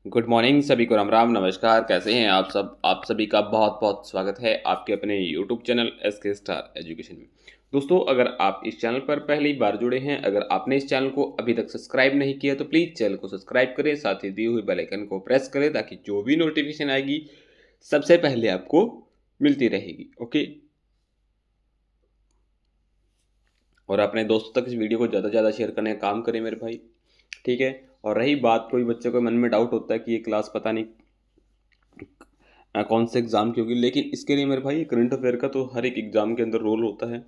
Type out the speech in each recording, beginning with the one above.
Good morning सभी को, राम राम, नमस्कार। कैसे हैं आप सब? आप सभी का बहुत बहुत स्वागत है आपके अपने YouTube channel SK star education में। दोस्तों, अगर आप इस चैनल पर पहली बार जुड़े हैं, अगर आपने इस चैनल को अभी तक सब्सक्राइब नहीं किया तो प्लीज़ चैनल को सब्सक्राइब करें, साथ ही दी हुई बेल आइकन को प्रेस करें ताकि जो भी नोटिफिकेशन आएगी सबसे पहले आपको मिलती रहेगी। ओके, और अपने दोस्तों तक इस वीडियो को ज़्यादा से ज़्यादा शेयर करने का काम करें मेरे भाई, ठीक है। और रही बात, कोई बच्चे को मन में डाउट होता है कि ये क्लास पता नहीं कौन से एग्ज़ाम की होगी, लेकिन इसके लिए मेरे भाई करंट अफेयर का तो हर एक एग्ज़ाम के अंदर रोल होता है।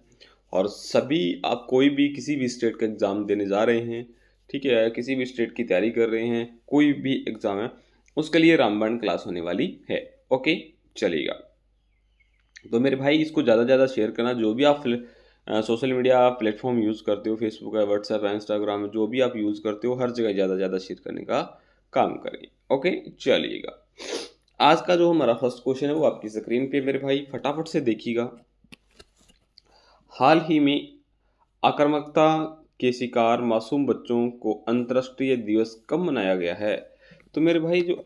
और सभी, आप कोई भी किसी भी स्टेट का एग्ज़ाम देने जा रहे हैं, ठीक है, किसी भी स्टेट की तैयारी कर रहे हैं, कोई भी एग्ज़ाम है, उसके लिए रामबाण क्लास होने वाली है। ओके, चलिएगा। तो मेरे भाई, इसको ज़्यादा से ज़्यादा शेयर करना। जो भी आप सोशल मीडिया प्लेटफॉर्म यूज़ करते हो, फेसबुक है, व्हाट्सएप है, इंस्टाग्राम है, जो भी आप यूज़ करते हो, हर जगह ज़्यादा से ज़्यादा शेयर करने का काम करें। ओके, चलिएगा। आज का जो हमारा फर्स्ट क्वेश्चन है वो आपकी स्क्रीन पे मेरे भाई फटाफट से देखिएगा। हाल ही में आक्रामकता के शिकार मासूम बच्चों को अंतर्राष्ट्रीय दिवस कब मनाया गया है? तो मेरे भाई, जो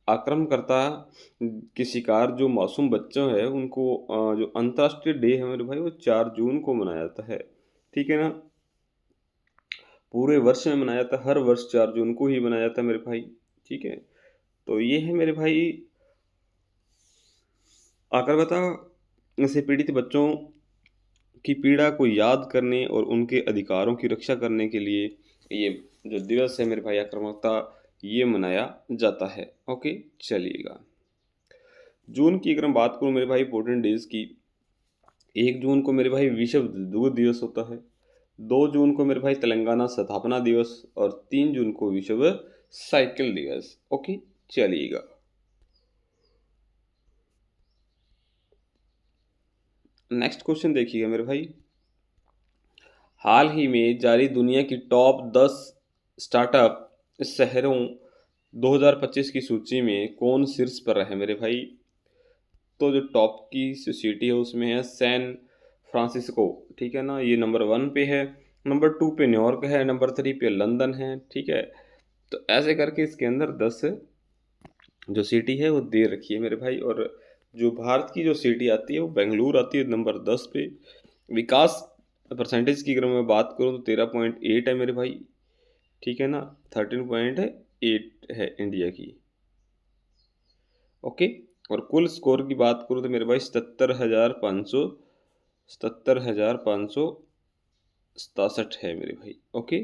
आक्रामकर्ता के शिकार जो मासूम बच्चे हैं उनको जो अंतर्राष्ट्रीय डे है मेरे भाई, वो 4 जून को मनाया जाता है। ठीक है ना? पूरे वर्ष में मनाया जाता है, हर वर्ष 4 जून को ही मनाया जाता है मेरे भाई। ठीक है, तो ये है मेरे भाई आक्रामकता से पीड़ित बच्चों की पीड़ा को याद करने और उनके अधिकारों की रक्षा करने के लिए ये जो दिवस है मेरे भाई आक्रामकता, ये मनाया जाता है। ओके, चलिएगा। जून की अगर मैं बात करूँ मेरे भाई इंपॉर्टेंट डेज की, 1 जून को मेरे भाई विश्व दूध दिवस होता है। 2 जून को मेरे भाई तेलंगाना स्थापना दिवस, और 3 जून को विश्व साइकिल दिवस। ओके, चलिएगा। नेक्स्ट क्वेश्चन देखिएगा मेरे भाई। हाल ही में जारी दुनिया की टॉप 10 स्टार्टअप शहरों 2025 की सूची में कौन शीर्ष पर है मेरे भाई? तो जो टॉप की सिटी है उसमें है सैन फ्रांसिस्को, ठीक है ना, ये नंबर 1 पे है। नंबर 2 पे न्यूयॉर्क है, नंबर 3 पे लंदन है, ठीक है। तो ऐसे करके इसके अंदर 10 जो सिटी है वो दे रखी है मेरे भाई। और जो भारत की जो सिटी आती है वो बेंगलुरु आती है नंबर 10 पे। विकास परसेंटेज की अगर मैं बात करूँ तो 13.8 है मेरे भाई, ठीक है ना। 13.8 है इंडिया की। ओके, और कुल स्कोर की बात करूँ तो मेरे भाई 77,567 है मेरे भाई। ओके,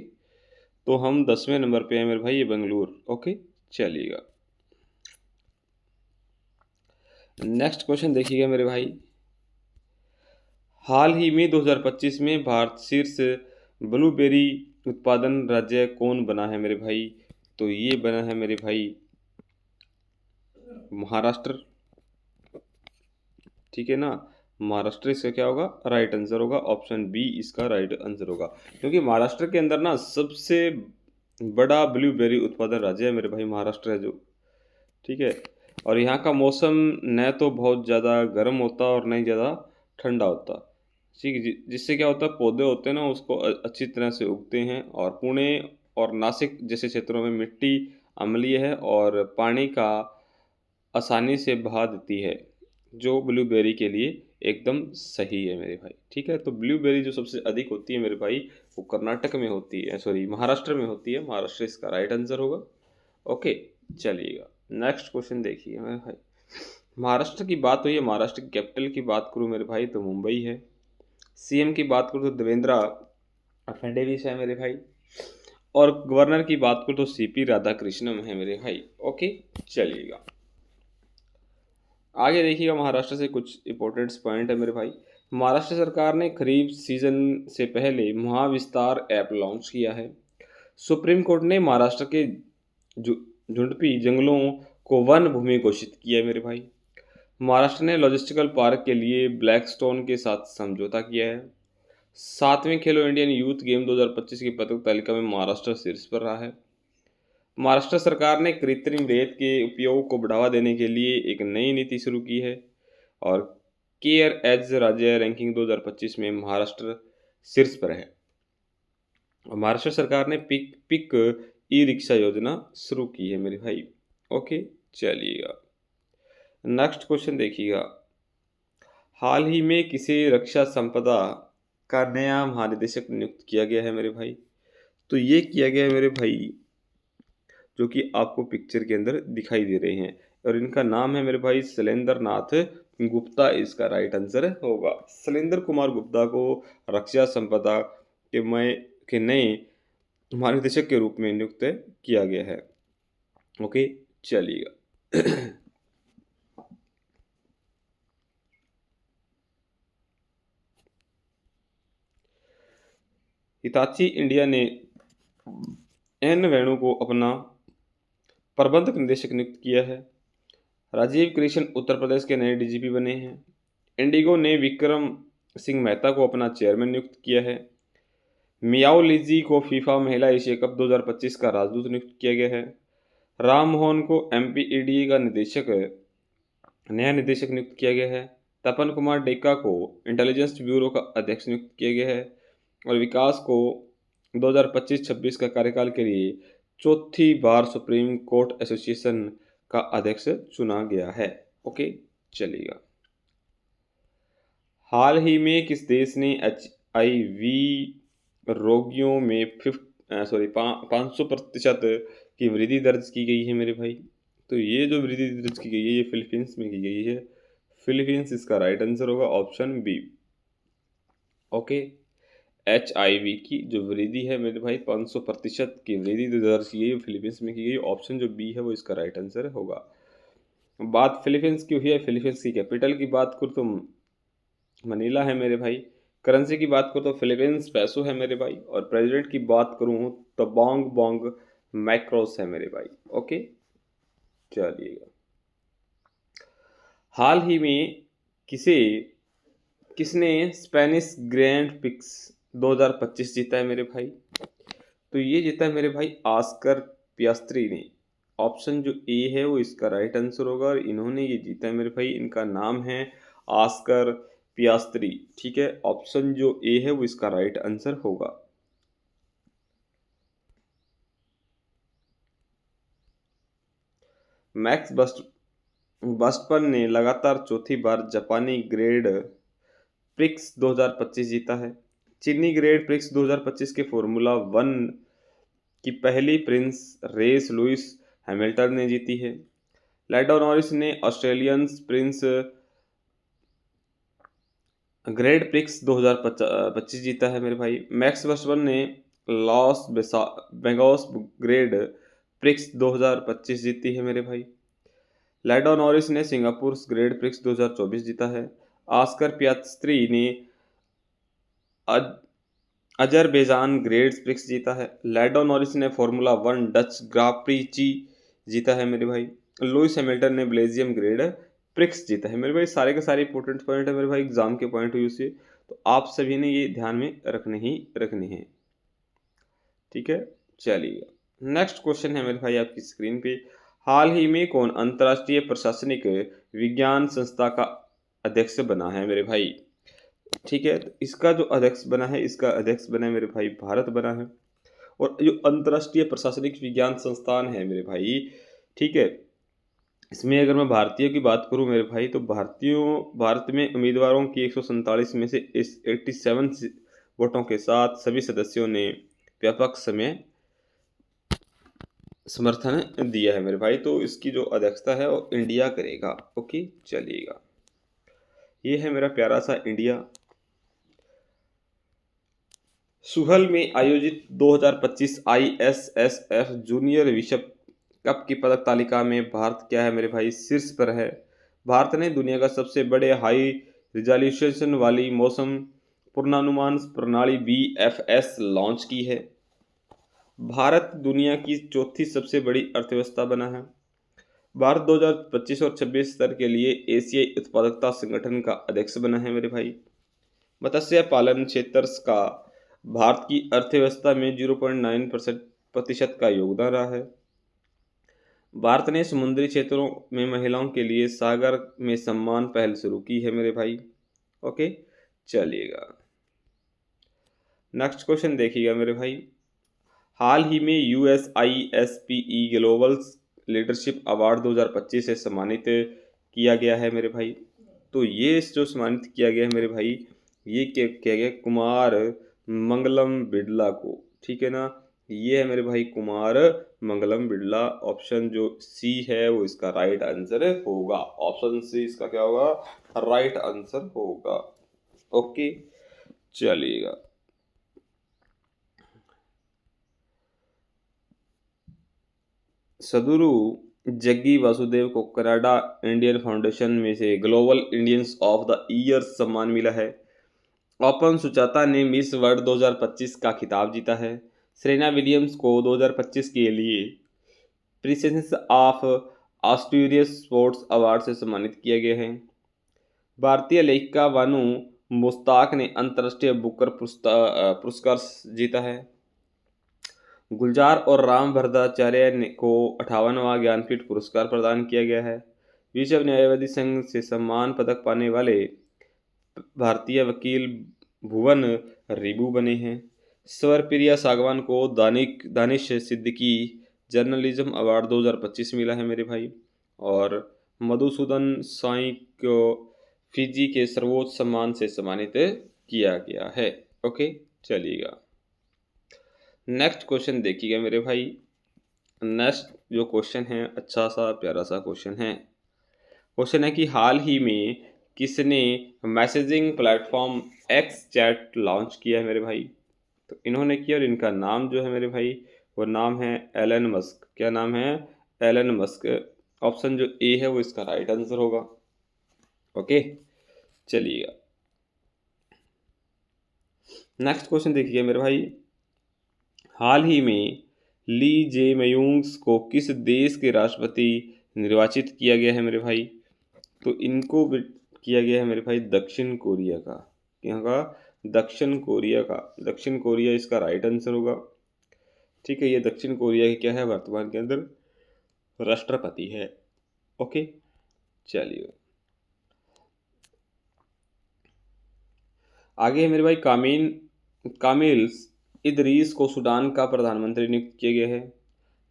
तो हम 10वें नंबर पे हैं मेरे भाई, ये बेंगलुरु। ओके, चलिएगा। नेक्स्ट क्वेश्चन देखिएगा मेरे भाई। हाल ही में 2025 में भारत शीर्ष ब्लूबेरी उत्पादन राज्य कौन बना है मेरे भाई? तो ये बना है मेरे भाई महाराष्ट्र, ठीक है ना। महाराष्ट्र इसका क्या होगा? राइट आंसर होगा, ऑप्शन बी इसका राइट आंसर होगा। क्योंकि महाराष्ट्र के अंदर ना सबसे बड़ा ब्लूबेरी उत्पादन राज्य है मेरे भाई, महाराष्ट्र है जो, ठीक है। और यहाँ का मौसम न तो बहुत ज़्यादा गर्म होता और न ही ज़्यादा ठंडा होता, ठीक है। जिससे क्या होता है, पौधे होते हैं ना उसको अच्छी तरह से उगते हैं। और पुणे और नासिक जैसे क्षेत्रों में मिट्टी अम्लीय है और पानी का आसानी से बहा देती है, जो ब्लूबेरी के लिए एकदम सही है मेरे भाई, ठीक है। तो ब्लूबेरी जो सबसे अधिक होती है मेरे भाई, वो कर्नाटक में होती है, सॉरी महाराष्ट्र में होती है। महाराष्ट्र इसका राइट आंसर होगा। ओके, चलिएगा। नेक्स्ट क्वेश्चन देखिए मेरे भाई। महाराष्ट्र की बात हुई है, महाराष्ट्र की कैपिटल की बात करूँ मेरे भाई तो मुंबई है। सीएम की बात करूँ तो देवेंद्र फडणवीस है मेरे भाई। और गवर्नर की बात करूँ तो सीपी राधाकृष्णन है मेरे भाई। ओके, चलिएगा। आगे देखिएगा, महाराष्ट्र से कुछ इंपॉर्टेंट पॉइंट है मेरे भाई। महाराष्ट्र सरकार ने खरीफ सीजन से पहले महाविस्तार ऐप लॉन्च किया है। सुप्रीम कोर्ट ने महाराष्ट्र के झुंडपी जंगलों को वन भूमि घोषित किया है मेरे भाई। महाराष्ट्र ने लॉजिस्टिकल पार्क के लिए ब्लैकस्टोन के साथ समझौता किया है। 7वें खेलो इंडियन यूथ गेम 2025 की पदक तालिका में महाराष्ट्र शीर्ष पर रहा है। महाराष्ट्र सरकार ने कृत्रिम रेत के उपयोग को बढ़ावा देने के लिए एक नई नीति शुरू की है। और केयर एज राज्य रैंकिंग 2025 में महाराष्ट्र शीर्ष पर है। और महाराष्ट्र सरकार ने पिक पिक ई रिक्शा योजना शुरू की है मेरे भाई। ओके, चलिएगा। नेक्स्ट क्वेश्चन देखिएगा। हाल ही में किसे रक्षा संपदा का नया महानिदेशक नियुक्त किया गया है मेरे भाई? तो ये किया गया है मेरे भाई, जो कि आपको पिक्चर के अंदर दिखाई दे रहे हैं, और इनका नाम है मेरे भाई शैलेंद्र नाथ गुप्ता। इसका राइट आंसर होगा। शैलेंद्र कुमार गुप्ता को रक्षा संपदा के नए महानिदेशक के रूप में नियुक्त किया गया है। ओके, चलिएगा। हिताची इंडिया ने एन वेणु को अपना प्रबंधक निदेशक नियुक्त किया है। राजीव कृष्ण उत्तर प्रदेश के नए डीजीपी बने हैं। इंडिगो ने विक्रम सिंह मेहता को अपना चेयरमैन नियुक्त किया है। मियाओ लीजी को फीफा महिला एशिया कप 2025 का राजदूत नियुक्त किया गया है। राम मोहन को एमपीईडी का नया निदेशक नियुक्त किया गया है। तपन कुमार डेका को इंटेलिजेंस ब्यूरो का अध्यक्ष नियुक्त किया गया है। और विकास को 2025-26 का कार्यकाल के लिए चौथी बार सुप्रीम कोर्ट एसोसिएशन का अध्यक्ष चुना गया है। ओके, चलिएगा। हाल ही में किस देश ने HIV रोगियों में 500% की वृद्धि दर्ज की गई है मेरे भाई? तो ये जो वृद्धि दर्ज की गई है ये फिलीपींस में की गई है। फिलीपींस इसका राइट आंसर होगा, ऑप्शन बी। ओके, HIV की जो वृद्धि है मेरे भाई 500% की वृद्धि दर्ज की गई फिलीपींस में की गई। ऑप्शन जो बी है वो इसका राइट आंसर होगा। बात फिलीपींस की हुई है, फिलीपींस की कैपिटल की बात करूँ तो मनीला है मेरे भाई। करेंसी की बात करूँ तो फिलीपींस पैसो है मेरे भाई। और प्रेसिडेंट की बात करूँ तो बोंग बोंग मैक्रोस है मेरे भाई। ओके, चलिएगा। हाल ही में किसने स्पेनिश ग्रैंड प्रिक्स 2025 जीता है मेरे भाई? तो ये जीता है मेरे भाई ऑस्कर पियास्त्री ने। ऑप्शन जो ए है वो इसका राइट आंसर होगा, और इन्होंने ये जीता है मेरे भाई। इनका नाम है ऑस्कर पियास्त्री। ठीक है, ऑप्शन जो ए है वो इसका राइट आंसर होगा। मैक्स बस्टपन ने लगातार चौथी बार जापानी ग्रेड प्रिक्स 2025 जीता है। चीनी ग्रेड प्रिक्स 2025 के फॉर्मूला 1 की पहली प्रिंस रेस लुइस हैमिल्टन ने जीती है। लैंडो नॉरिस ने ऑस्ट्रेलियन प्रिंस ग्रेड प्रिक्स 2025 जीता है मेरे भाई। मैक्स वर्स्टन ने लॉस वेगास ग्रेड प्रिक्स 2025 जीती है मेरे भाई। लैंडो नॉरिस ने सिंगापुर ग्रेड प्रिक्स 2024 जीता है। ऑस्कर पियास्त्री ने अजरबैजान ग्रेड प्रिक्स जीता है। लैंडो नॉरिस ने फार्मूला 1 डच ग्राप्रीची जीता है मेरे भाई। लुइस हैमिल्टन ने बेल्जियम ग्रेड प्रिक्स जीता है मेरे भाई। सारे के सारे इंपॉर्टेंट पॉइंट है मेरे भाई एग्जाम के पॉइंट ऑफ व्यू से, तो आप सभी ने ये ध्यान में रखने हैं। ठीक है, चलिए। नेक्स्ट क्वेश्चन है मेरे भाई आपकी स्क्रीन पे। हाल ही में कौन अंतर्राष्ट्रीय प्रशासनिक विज्ञान संस्था का अध्यक्ष बना है मेरे भाई? ठीक है, तो इसका जो अध्यक्ष बना है, इसका अध्यक्ष बना है मेरे भाई भारत बना है। और जो अंतर्राष्ट्रीय प्रशासनिक विज्ञान संस्थान है मेरे भाई, ठीक है, इसमें अगर मैं भारतीयों की बात करूं मेरे भाई, तो भारत में उम्मीदवारों की 147 में से 87 वोटों के साथ सभी सदस्यों ने व्यापक समर्थन दिया है मेरे भाई। तो इसकी जो अध्यक्षता है वो इंडिया करेगा। ओके, चलिएगा। ये है मेरा प्यारा सा इंडिया। सुहल में आयोजित 2025 ISSF जूनियर विश्व कप की पदक तालिका में भारत क्या है मेरे भाई? शीर्ष पर है। भारत ने दुनिया का सबसे बड़े हाई रिजोल्यूशन वाली मौसम पूर्वानुमान प्रणाली BFS लॉन्च की है। भारत दुनिया की चौथी सबसे बड़ी अर्थव्यवस्था बना है। भारत 2025 और 26 स्तर के लिए एशियाई उत्पादकता संगठन का अध्यक्ष बना है मेरे भाई। मत्स्य पालन क्षेत्र का भारत की अर्थव्यवस्था में 0.9% का योगदान रहा है। भारत ने समुद्री क्षेत्रों में महिलाओं के लिए सागर में सम्मान पहल शुरू की है मेरे भाई। ओके, चलिएगा। नेक्स्ट क्वेश्चन देखिएगा मेरे भाई। हाल ही में USISPE ग्लोबल लीडरशिप अवार्ड 2025 से सम्मानित किया गया है मेरे भाई। तो ये जो सम्मानित किया गया है मेरे भाई, ये क्या किया गया, कुमार मंगलम बिड़ला को, ठीक है ना। ये है मेरे भाई कुमार मंगलम बिड़ला। ऑप्शन जो सी है वो इसका राइट आंसर होगा। ऑप्शन सी इसका क्या होगा, राइट आंसर होगा। ओके, चलिएगा। सदुरु जग्गी वासुदेव को कनाडा इंडियन फाउंडेशन में से global Indians of the year सम्मान मिला है। ओपन सुचाता ने मिस वर्ल्ड 2025 का खिताब जीता है। सेरेना विलियम्स को 2025 के लिए princess of Australia sports award से सम्मानित किया गया है। भारतीय लेखिका बानु मुश्ताक ने अंतर्राष्ट्रीय बुकर पुरस्कार जीता है। गुलजार और राम भद्राचार्य को 58वां ज्ञानपीठ पुरस्कार प्रदान किया गया है। विश्व न्यायवादी संघ से सम्मान पदक पाने वाले भारतीय वकील भुवन रिबू बने हैं। स्वरप्रिया सागवान को दानिश सिद्दीकी जर्नलिज्म अवार्ड 2025 मिला है मेरे भाई। और मधुसूदन साई को फिजी के सर्वोच्च सम्मान से सम्मानित किया गया है। ओके, चलिएगा। नेक्स्ट क्वेश्चन देखिएगा मेरे भाई। नेक्स्ट जो क्वेश्चन है, अच्छा सा प्यारा सा क्वेश्चन है। क्वेश्चन है कि हाल ही में किसने messaging platform x chat launch किया है मेरे भाई। तो इन्होंने किया, और इनका नाम जो है मेरे भाई वो नाम है एलन मस्क। क्या नाम है, एलन मस्क। ऑप्शन जो ए है वो इसका राइट आंसर होगा। ओके, चलिएगा। नेक्स्ट क्वेश्चन देखिए मेरे भाई। हाल ही में ली जे मयूंग्स को किस देश के राष्ट्रपति निर्वाचित किया गया है मेरे भाई। तो इनको किया गया है मेरे भाई दक्षिण कोरिया का। यहाँ का दक्षिण कोरिया का। दक्षिण कोरिया इसका राइट आंसर होगा। ठीक है, ये दक्षिण कोरिया के क्या है, वर्तमान के अंदर राष्ट्रपति है। ओके, चलिए आगे है मेरे भाई। कामिल इदरीस को सूडान का प्रधानमंत्री नियुक्त किया गया है।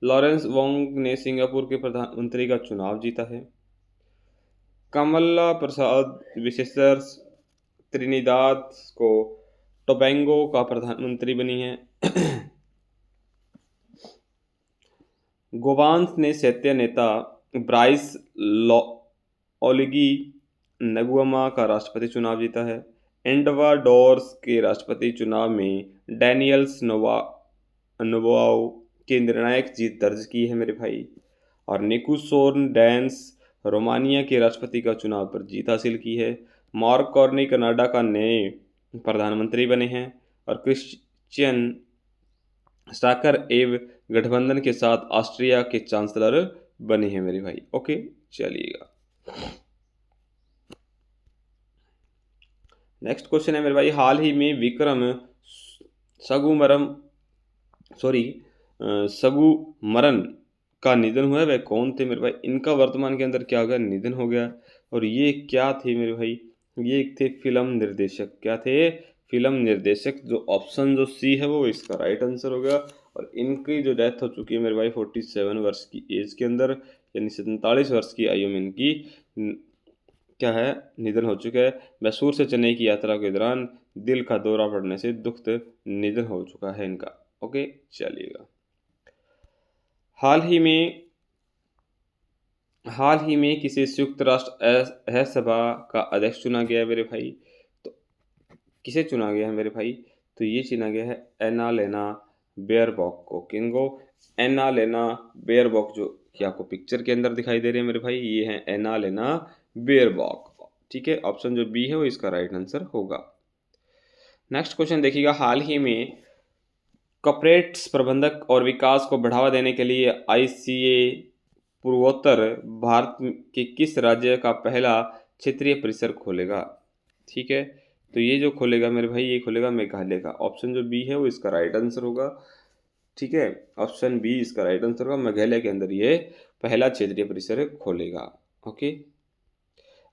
लॉरेंस वोंग ने सिंगापुर के प्रधानमंत्री का चुनाव जीता है। कमला प्रसाद विशेषर त्रिनिदाद को टोबैंगो का प्रधानमंत्री बनी है। गोवांस ने सत्य नेता ब्राइस ओलिगी नगुआमा का राष्ट्रपति चुनाव जीता है। एंडवाडोर्स के राष्ट्रपति चुनाव में डैनियल्स नोवाओ के निर्णायक जीत दर्ज की है मेरे भाई। और निकुसोर्न डैंस रोमानिया के राष्ट्रपति का चुनाव पर जीत हासिल की है। मार्क कार्नी कनाडा का नए प्रधानमंत्री बने हैं। और क्रिश्चियन स्टाकर एव गठबंधन के साथ ऑस्ट्रिया के चांसलर बने हैं मेरे भाई। ओके, चलिएगा। नेक्स्ट क्वेश्चन है मेरे भाई। हाल ही में विक्रम सगुमरन का निधन हुआ है, वह कौन थे मेरे भाई। इनका वर्तमान के अंदर क्या हो गया, निधन हो गया। और ये क्या थे मेरे भाई, ये थे फिल्म निर्देशक। क्या थे, फिल्म निर्देशक। जो ऑप्शन जो सी है वो इसका राइट आंसर होगा। और इनकी जो डेथ हो चुकी है मेरे भाई 47 वर्ष की एज के अंदर, यानी 47 वर्ष की आयु में इनकी क्या है, निधन हो चुका है। मैसूर से चेन्नई की यात्रा के दौरान दिल का दौरा पड़ने से दुखद निधन हो चुका है इनका। ओके, चलिएगा। हाल ही में किसे संयुक्त राष्ट्र सभा का अध्यक्ष चुना गया है मेरे भाई। तो किसे चुना गया है मेरे भाई, तो ये चुना गया है एना लेना बेयरबॉक को। किनको, एना लेना बेयरबॉक, जो कि आपको पिक्चर के अंदर दिखाई दे रहे हैं मेरे भाई, ये है एना लेना बेयरबॉक। ठीक है, ऑप्शन जो बी है वो इसका राइट आंसर होगा। नेक्स्ट क्वेश्चन देखिएगा। हाल ही में कॉर्पोरेट्स प्रबंधक और विकास को बढ़ावा देने के लिए ICA पूर्वोत्तर भारत के किस राज्य का पहला क्षेत्रीय परिसर खोलेगा। ठीक है, तो ये जो खोलेगा मेरे भाई, ये खोलेगा मेघालय का। ऑप्शन जो बी है वो इसका राइट आंसर होगा। ठीक है, ऑप्शन बी इसका राइट आंसर होगा। मेघालय के अंदर ये पहला क्षेत्रीय परिसर खोलेगा। ओके,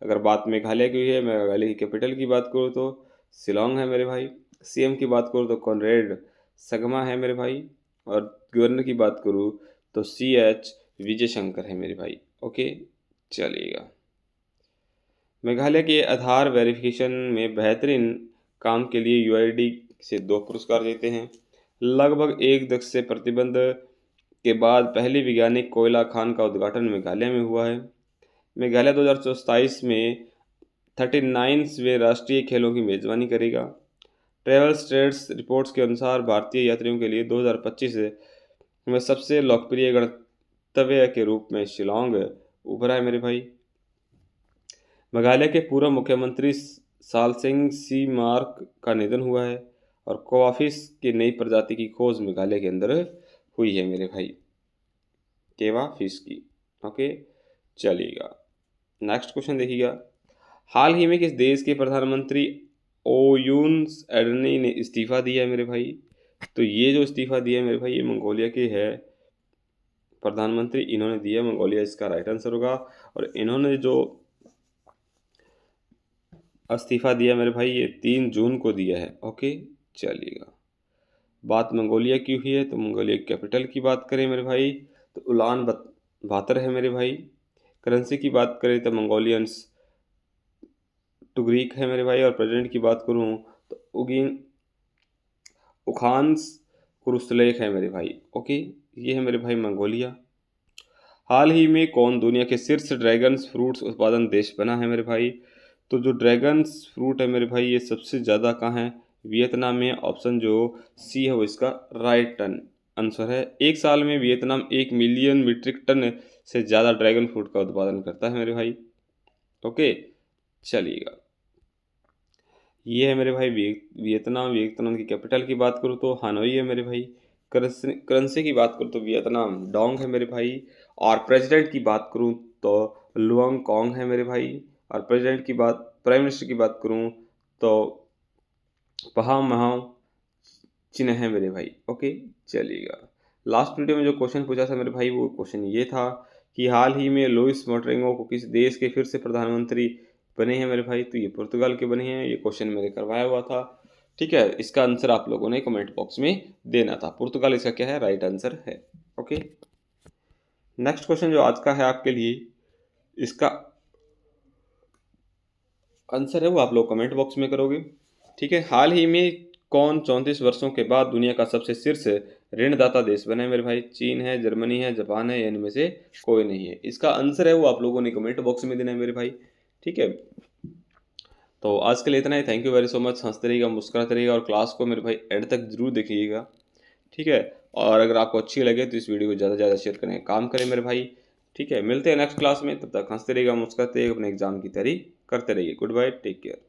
अगर बात मेघालय की है, मेघालय की कैपिटल की बात करूँ तो शिलोंग है मेरे भाई। CM की बात करूँ तो कॉनरेड संगमा है मेरे भाई। और गवर्नर की बात करूँ तो CH विजय शंकर है मेरे भाई। ओके, चलिएगा। मेघालय के आधार वेरिफिकेशन में बेहतरीन काम के लिए UID से 2 पुरस्कार जीते हैं। लगभग 1 दशक से प्रतिबंध के बाद पहली वैज्ञानिक कोयला खान का उद्घाटन मेघालय में हुआ है। मेघालय 2027 में 39वें राष्ट्रीय खेलों की मेजबानी करेगा। ट्रैवल स्टेट्स रिपोर्ट्स के अनुसार भारतीय यात्रियों के लिए 2025 में सबसे लोकप्रिय गंतव्य के रूप में शिलांग उभरा है मेरे भाई। मेघालय के पूर्व मुख्यमंत्री सालसेंग सीमार्क का निधन हुआ है और कोवाफिस की नई प्रजाति की खोज मेघालय के अंदर हुई है मेरे भाई, केवा फिश की। ओके, चलिएगा। नेक्स्ट क्वेश्चन देखिएगा। हाल ही में किस देश के प्रधानमंत्री ओयुन एडनी ने इस्तीफा दिया है मेरे भाई? तो ये जो इस्तीफा दिया है मेरे भाई, ये मंगोलिया के है प्रधानमंत्री, इन्होंने दिया मंगोलिया, इसका राइट आंसर होगा। और इन्होंने जो इस्तीफा दिया मेरे भाई, ये 3 जून को दिया है। ओके, चलिएगा। बात मंगोलिया की हुई है तो मंगोलिया कैपिटल की बात करें मेरे भाई तो उलान बातर है मेरे भाई। करेंसी की बात करें तो मंगोलियंस टुग्रीक है मेरे भाई। और प्रेसिडेंट की बात करूँ तो उखान्स कुरुसलेख है मेरे भाई। ओके, ये है मेरे भाई मंगोलिया। हाल ही में कौन दुनिया के शीर्ष ड्रैगन्स फ्रूट्स उत्पादन देश बना है मेरे भाई? तो जो ड्रैगन्स फ्रूट है मेरे भाई, ये सबसे ज़्यादा कहाँ है? वियतनाम में। ऑप्शन जो सी है वो इसका राइट आंसर है। एक साल में वियतनाम 1 मिलियन मीट्रिक टन से ज़्यादा ड्रैगन फ्रूट का उत्पादन करता है मेरे भाई। ओके, चलिएगा। ये है मेरे भाई वियतनाम। वियतनाम की कैपिटल की बात करूँ तो हानोई है मेरे भाई। करेंसी की बात करूँ तो वियतनाम डोंग है मेरे भाई। और प्रेसिडेंट की बात करूँ तो लुआंग कॉन्ग है मेरे भाई। और प्राइम मिनिस्टर की बात करूँ तो पहा महाव चिन्ह है मेरे भाई। ओके, चलिएगा। लास्ट वीडियो में जो क्वेश्चन पूछा था मेरे भाई, वो क्वेश्चन ये था कि हाल ही में लुइस मोंटेरेगो को किस देश के फिर से प्रधानमंत्री बने हैं मेरे भाई? तो ये पुर्तगाल के बने हैं। ये क्वेश्चन मैंने करवाया हुआ था। ठीक है, इसका आंसर आप लोगों ने कमेंट बॉक्स में देना था। पुर्तगाल इसका क्या है? राइट आंसर है। ओके, नेक्स्ट क्वेश्चन जो आज का है आपके लिए, इसका आंसर है वो आप लोग कमेंट बॉक्स में करोगे। ठीक है, हाल ही में कौन 34 वर्षों के बाद दुनिया का सबसे शीर्ष ऋणदाता देश बना है मेरे भाई? चीन है, जर्मनी है, जापान है, या इनमें से कोई नहीं है? इसका आंसर है वो आप लोगों ने कमेंट बॉक्स में देना है मेरे भाई। ठीक है, तो आज के लिए इतना ही। Thank you very so much. हंसते रहिएगा, मुस्कुराते रहिएगा और क्लास को मेरे भाई एंड तक जरूर देखिएगा। ठीक है, और अगर आपको अच्छी लगे तो इस वीडियो को ज़्यादा से ज़्यादा शेयर करें, काम करें मेरे भाई। ठीक है, मिलते हैं नेक्स्ट क्लास में। तब तक हंसते रहिएगा, मुस्कुराते रहिएगा, अपने एग्जाम की तैयारी करते रहिए। Good bye, take care.